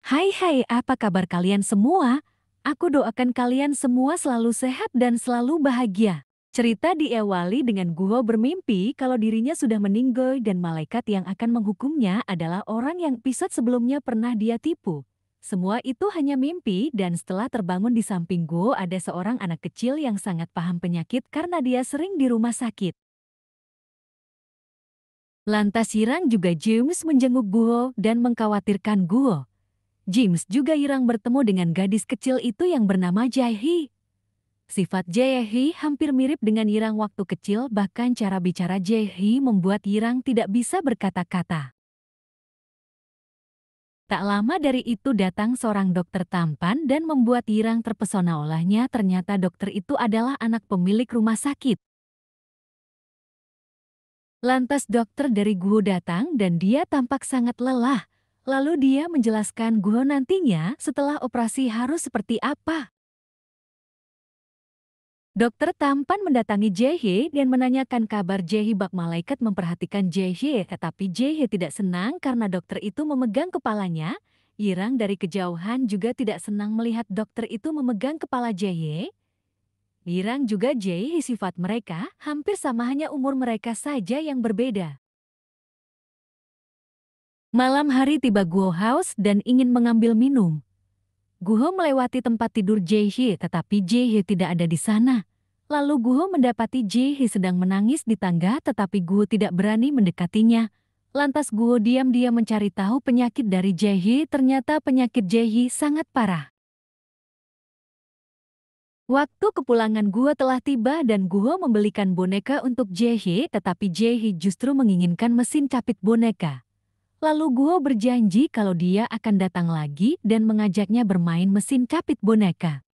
Hai, apa kabar kalian semua? Aku doakan kalian semua selalu sehat dan selalu bahagia. Cerita diawali dengan Guho bermimpi kalau dirinya sudah meninggal dan malaikat yang akan menghukumnya adalah orang yang episode sebelumnya pernah dia tipu. Semua itu hanya mimpi dan setelah terbangun di samping Guho ada seorang anak kecil yang sangat paham penyakit karena dia sering di rumah sakit. Lantas Hirang juga James menjenguk Guho dan mengkhawatirkan Guho. James juga irang bertemu dengan gadis kecil itu yang bernama Jae-hee. Sifat Jae-hee hampir mirip dengan Yirang waktu kecil, bahkan cara bicara Jae-hee membuat Yirang tidak bisa berkata-kata. Tak lama dari itu datang seorang dokter tampan dan membuat Yirang terpesona olehnya. Ternyata dokter itu adalah anak pemilik rumah sakit. Lantas dokter dari Guho datang dan dia tampak sangat lelah. Lalu dia menjelaskan Guho nantinya setelah operasi harus seperti apa. Dokter tampan mendatangi Jae-hee dan menanyakan kabar Jae-hee. Bak malaikat memperhatikan Jae-hee, tetapi Jae-hee tidak senang karena dokter itu memegang kepalanya. Yirang dari kejauhan juga tidak senang melihat dokter itu memegang kepala Jae-hee. Yirang juga Jae-hee sifat mereka hampir sama, hanya umur mereka saja yang berbeda. Malam hari tiba Guho haus dan ingin mengambil minum. Guho melewati tempat tidur Jae-hee, tetapi Jae-hee tidak ada di sana. Lalu Guho mendapati Jae-hee sedang menangis di tangga, tetapi Guho tidak berani mendekatinya. Lantas Guho diam-diam mencari tahu penyakit dari Jae-hee. Ternyata penyakit Jae-hee sangat parah. Waktu kepulangan Guho telah tiba dan Guho membelikan boneka untuk Jae-hee, tetapi Jae-hee justru menginginkan mesin capit boneka. Lalu Guho berjanji kalau dia akan datang lagi dan mengajaknya bermain mesin capit boneka.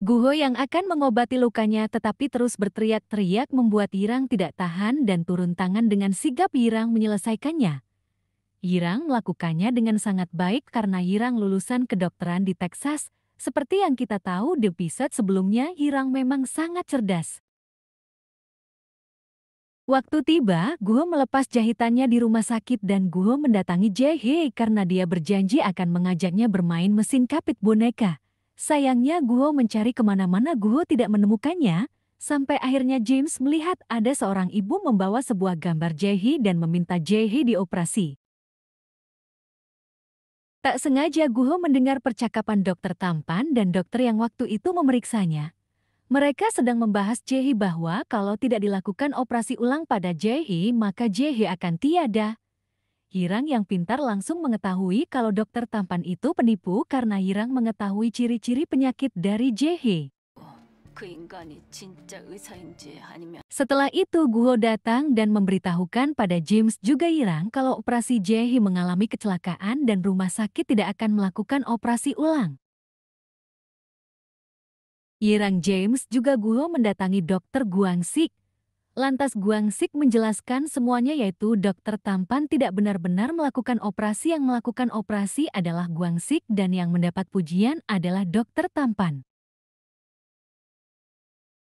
Guho yang akan mengobati lukanya tetapi terus berteriak-teriak membuat Yirang tidak tahan dan turun tangan dengan sigap Yirang menyelesaikannya. Yirang melakukannya dengan sangat baik karena Yirang lulusan kedokteran di Texas. Seperti yang kita tahu di episode sebelumnya, Yirang memang sangat cerdas. Waktu tiba, Guho melepas jahitannya di rumah sakit dan Guho mendatangi Jae-hee karena dia berjanji akan mengajaknya bermain mesin kapit boneka. Sayangnya Guho mencari kemana-mana, Guho tidak menemukannya, sampai akhirnya James melihat ada seorang ibu membawa sebuah gambar Jae-hee dan meminta Jae-hee dioperasi. Tak sengaja Guho mendengar percakapan dokter tampan dan dokter yang waktu itu memeriksanya. Mereka sedang membahas Jae-hee bahwa kalau tidak dilakukan operasi ulang pada Jae-hee, maka Jae-hee akan tiada. Yirang yang pintar langsung mengetahui kalau dokter tampan itu penipu karena Yirang mengetahui ciri-ciri penyakit dari Jae-hee. 그 인간이 진짜 의사인지 아니면 Setelah itu Guho datang dan memberitahukan pada James juga Yirang kalau operasi Jae-hee mengalami kecelakaan dan rumah sakit tidak akan melakukan operasi ulang. Yirang James juga Guho mendatangi dokter Guangsik. Lantas Guangsik menjelaskan semuanya, yaitu dokter tampan tidak benar-benar melakukan operasi. Yang melakukan operasi adalah Guangsik dan yang mendapat pujian adalah dokter tampan.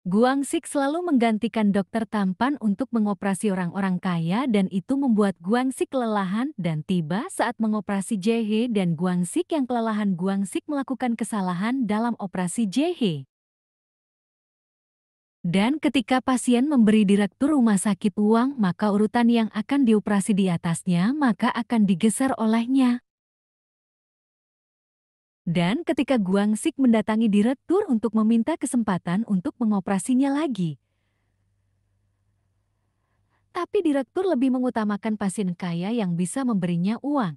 Guangsik selalu menggantikan dokter tampan untuk mengoperasi orang-orang kaya dan itu membuat Guangsik kelelahan dan tiba saat mengoperasi Jae-hee dan Guangsik yang kelelahan. Guangsik melakukan kesalahan dalam operasi Jae-hee. Dan ketika pasien memberi direktur rumah sakit uang, maka urutan yang akan dioperasi di atasnya maka akan digeser olehnya. Dan ketika Guangsik mendatangi direktur untuk meminta kesempatan untuk mengoperasinya lagi. Tapi direktur lebih mengutamakan pasien kaya yang bisa memberinya uang.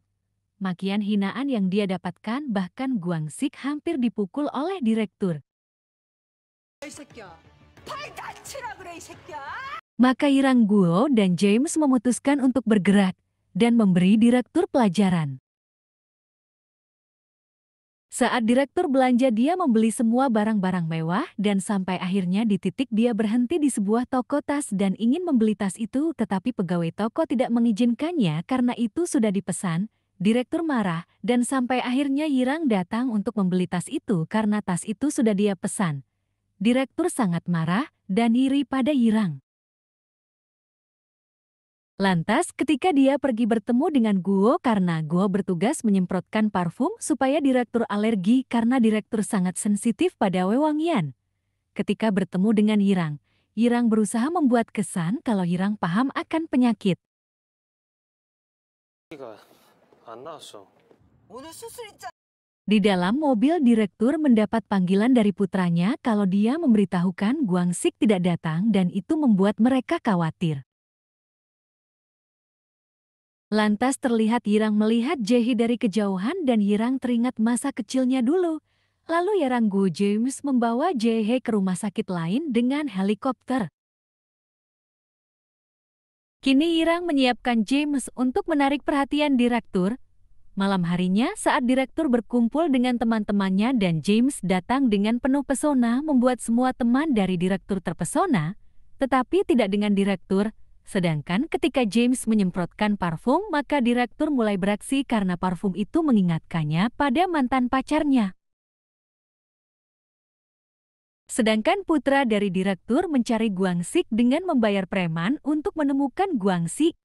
Makian hinaan yang dia dapatkan, bahkan Guangsik hampir dipukul oleh direktur. 이 새끼야. 팔 다치라 그래 이 새끼야. Maka Yirang, Guho dan James memutuskan untuk bergerak dan memberi direktur pelajaran. Saat direktur belanja, dia membeli semua barang-barang mewah dan sampai akhirnya di titik dia berhenti di sebuah toko tas dan ingin membeli tas itu, tetapi pegawai toko tidak mengizinkannya karena itu sudah dipesan. Direktur marah dan sampai akhirnya Yirang datang untuk membeli tas itu karena tas itu sudah dia pesan. Direktur sangat marah dan iri pada Yirang. Lantas ketika dia pergi bertemu dengan Guo karena Guo bertugas menyemprotkan parfum supaya direktur alergi karena direktur sangat sensitif pada wewangian. Ketika bertemu dengan Yirang, Yirang berusaha membuat kesan kalau Yirang paham akan penyakit. 기가 안 나왔어. 오늘 수술있잖아. Di dalam mobil direktur mendapat panggilan dari putranya kalau dia memberitahukan Guangsik tidak datang dan itu membuat mereka khawatir. Lantas terlihat Yirang melihat Jaehi dari kejauhan dan Yirang teringat masa kecilnya dulu. Lalu Yarang Gu James membawa Jaehi ke rumah sakit lain dengan helikopter. Kini Yirang menyiapkan James untuk menarik perhatian direktur. Malam harinya saat direktur berkumpul dengan teman-temannya dan James datang dengan penuh pesona membuat semua teman dari direktur terpesona, tetapi tidak dengan direktur. Sedangkan ketika James menyemprotkan parfum, maka direktur mulai beraksi karena parfum itu mengingatkannya pada mantan pacarnya. Sedangkan putra dari direktur mencari Guangsik dengan membayar preman untuk menemukan Guangsik.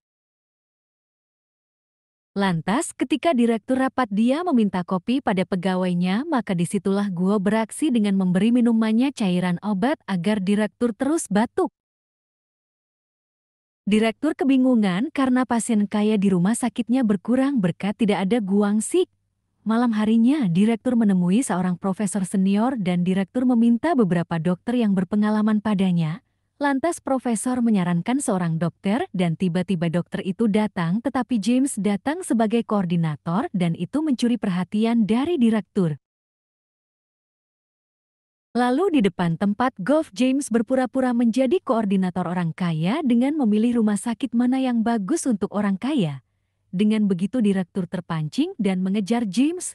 Lantas ketika direktur rapat dia meminta kopi pada pegawainya, maka disitulah Guo beraksi dengan memberi minumannya cairan obat agar direktur terus batuk. Direktur kebingungan karena pasien kaya di rumah sakitnya berkurang berkat tidak ada Guangsik. Malam harinya, direktur menemui seorang profesor senior dan direktur meminta beberapa dokter yang berpengalaman padanya. Lantas profesor menyarankan seorang dokter dan tiba-tiba dokter itu datang tetapi James datang sebagai koordinator dan itu mencuri perhatian dari direktur. Lalu di depan tempat golf James berpura-pura menjadi koordinator orang kaya dengan memilih rumah sakit mana yang bagus untuk orang kaya. Dengan begitu direktur terpancing dan mengejar James.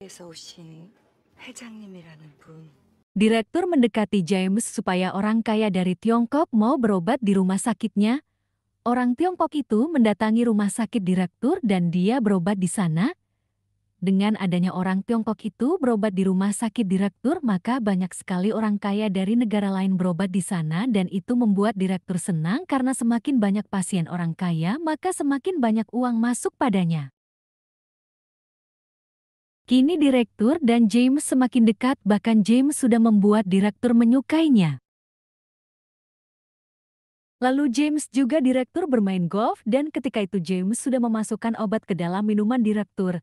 에서 오신 회장님이라는 분. Direktur mendekati James supaya orang kaya dari Tiongkok mau berobat di rumah sakitnya. Orang Tiongkok itu mendatangi rumah sakit direktur dan dia berobat di sana. Dengan adanya orang Tiongkok itu berobat di rumah sakit direktur, maka banyak sekali orang kaya dari negara lain berobat di sana dan itu membuat direktur senang karena semakin banyak pasien orang kaya, maka semakin banyak uang masuk padanya. Kini direktur dan James semakin dekat, bahkan James sudah membuat direktur menyukainya. Lalu James juga direktur bermain golf dan ketika itu James sudah memasukkan obat ke dalam minuman direktur.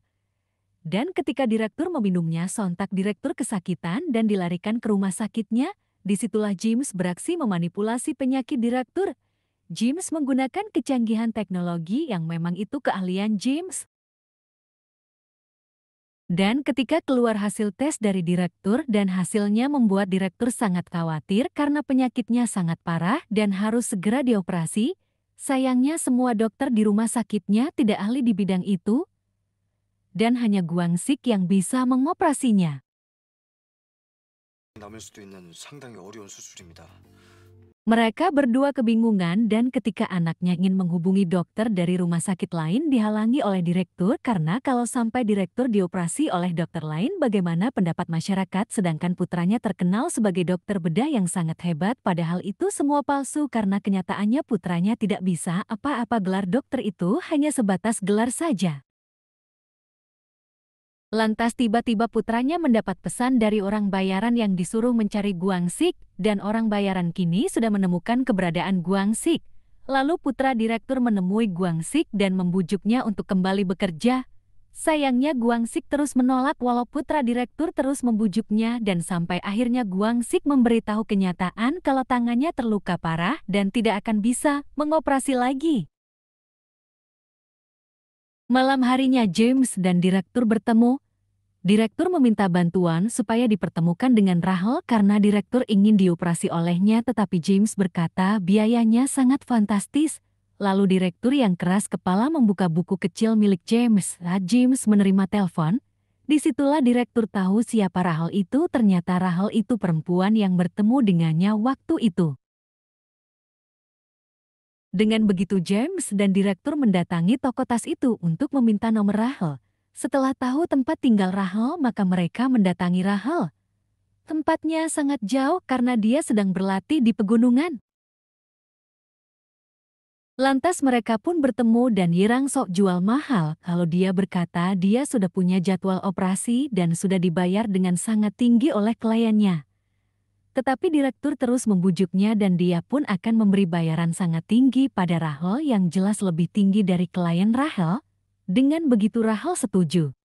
Dan ketika direktur meminumnya, sontak direktur kesakitan dan dilarikan ke rumah sakitnya. Disitulah James beraksi memanipulasi penyakit direktur. James menggunakan kecanggihan teknologi yang memang itu keahlian James. Dan ketika keluar hasil tes dari direktur dan hasilnya membuat direktur sangat khawatir karena penyakitnya sangat parah dan harus segera dioperasi. Sayangnya semua dokter di rumah sakitnya tidak ahli di bidang itu. Dan hanya Guangsik yang bisa mengoperasinya. 남을 수도 있는 상당히 어려운 수술입니다. Mereka berdua kebingungan dan ketika anaknya ingin menghubungi dokter dari rumah sakit lain dihalangi oleh direktur karena kalau sampai direktur dioperasi oleh dokter lain bagaimana pendapat masyarakat sedangkan putranya terkenal sebagai dokter bedah yang sangat hebat padahal itu semua palsu karena kenyataannya putranya tidak bisa apa-apa gelar dokter itu hanya sebatas gelar saja. Lantas tiba-tiba putranya mendapat pesan dari orang bayaran yang disuruh mencari Guangsik dan orang bayaran kini sudah menemukan keberadaan Guangsik. Lalu putra direktur menemui Guangsik dan membujuknya untuk kembali bekerja. Sayangnya Guangsik terus menolak walau putra direktur terus membujuknya dan sampai akhirnya Guangsik memberitahu kenyataan kalau tangannya terluka parah dan tidak akan bisa mengoperasi lagi. Malam harinya James dan direktur bertemu. Direktur meminta bantuan supaya dipertemukan dengan Rahel karena direktur ingin dioperasi olehnya tetapi James berkata biayanya sangat fantastis. Lalu direktur yang keras kepala membuka buku kecil milik James. Saat James menerima telepon, disitulah direktur tahu siapa Rahel itu. Ternyata Rahel itu perempuan yang bertemu dengannya waktu itu. Dengan begitu James dan direktur mendatangi toko tas itu untuk meminta nomor Rahel. Setelah tahu tempat tinggal Rahel, maka mereka mendatangi Rahel. Tempatnya sangat jauh karena dia sedang berlatih di pegunungan. Lantas mereka pun bertemu dan Yirang sok jual mahal kalau dia berkata dia sudah punya jadwal operasi dan sudah dibayar dengan sangat tinggi oleh kliennya. Tetapi direktur terus membujuknya dan dia pun akan memberi bayaran sangat tinggi pada Rahel yang jelas lebih tinggi dari klien Rahel. Dengan begitu Rahel setuju.